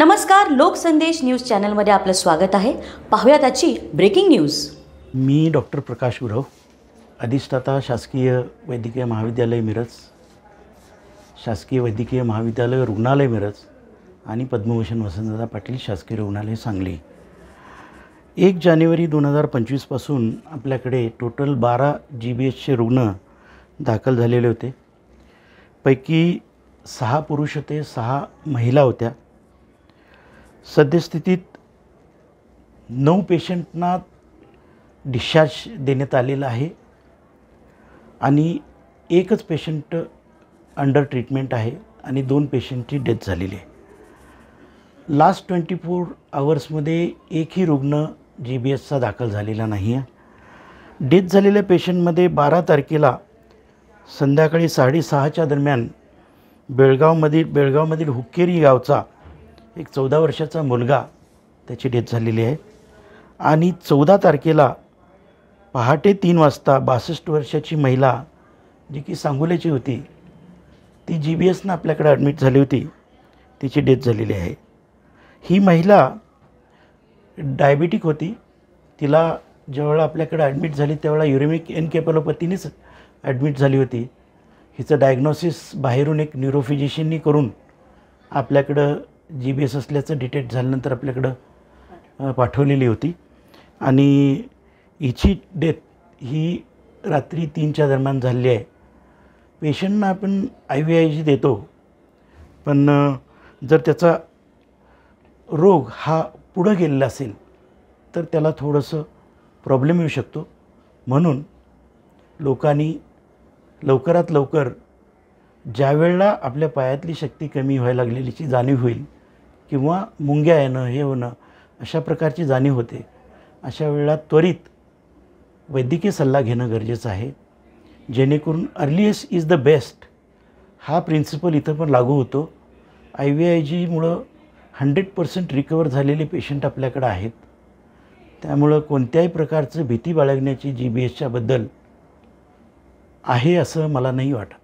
नमस्कार, लोकसंदेश न्यूज चॅनलमध्ये आपलं स्वागत आहे. पाहूयात आजची ब्रेकिंग न्यूज. मी डॉक्टर प्रकाश उराव, अधिष्ठाता शासकीय वैद्यकीय महाविद्यालय मिरज, शासकीय वैद्यकीय महाविद्यालय रुग्णालय मिरज आणि पद्मभूषण वसंतदादा पाटील शासकीय रुग्णालय सांगली. 1 जानेवारी 2025 पासून आपल्याकडे टोटल 12 GBHचे रुग्ण दाखल झालेले होते. पैकी 6 पुरुष होते, 6 महिला होत्या. सद्यस्थितीत 9 पेशंटना डिस्चार्ज देण्यात आलेला आहे आणि एकच पेशंट अंडर ट्रीटमेंट आहे आणि 2 पेशंटची डेथ झालेली आहे. लास्ट 24 आवर्समध्ये एकही रुग्ण GBHचा दाखल झालेला नाही आहे. डेथ झालेल्या पेशंटमध्ये 12 तारखेला संध्याकाळी 6:30च्या दरम्यान बेळगावमधील हुक्केरी गावचा एक 14 वर्षाचा मुलगा त्याची डेथ झालेली आहे आणि 14 तारखेला पहाटे 3 वाजता 62 वर्षाची महिला जी की सांगोल्याची होती, ती GBHनं आपल्याकडे ॲडमिट झाली होती, तिची डेथ झालेली आहे. ही महिला डायबिटिक होती. तिला जेव्हा आपल्याकडे ॲडमिट झाली त्यावेळेला युरेमिक एन्केफॅलोपॅथीनेच ॲडमिट झाली होती. हिचं डायग्नोसिस बाहेरून एक न्यूरोफिजिशियननी करून आपल्याकडं GBH असल्याचं डिटेक्ट झाल्यानंतर आपल्याकडं पाठवलेली होती आणि हिची डेथ ही रात्री 3च्या दरम्यान झालेली आहे. पेशंटना आपण IVIG देतो, पण जर त्याचा रोग हा पुढं गेलेला असेल तर त्याला थोडंसं प्रॉब्लेम येऊ शकतो. म्हणून लोकांनी लवकरात लवकर ज्यावेळेला आपल्या पायातली शक्ती कमी व्हायला लागलेलीची जाणीव होईल किंवा मुंग्या येणं, हे होणं, अशा प्रकारची जाणीव होते, अशा वेळेला त्वरित वैद्यकीय सल्ला घेणं गरजेचं आहे. जेणेकरून अर्लिएस्ट इज द बेस्ट हा प्रिन्सिपल इथं पण लागू होतो. IVIGमुळं 100% रिकवर झालेले पेशंट आपल्याकडं आहेत. त्यामुळं कोणत्याही प्रकारचं भीती बाळगण्याची GBHच्याबद्दल आहे असं मला नाही वाटत.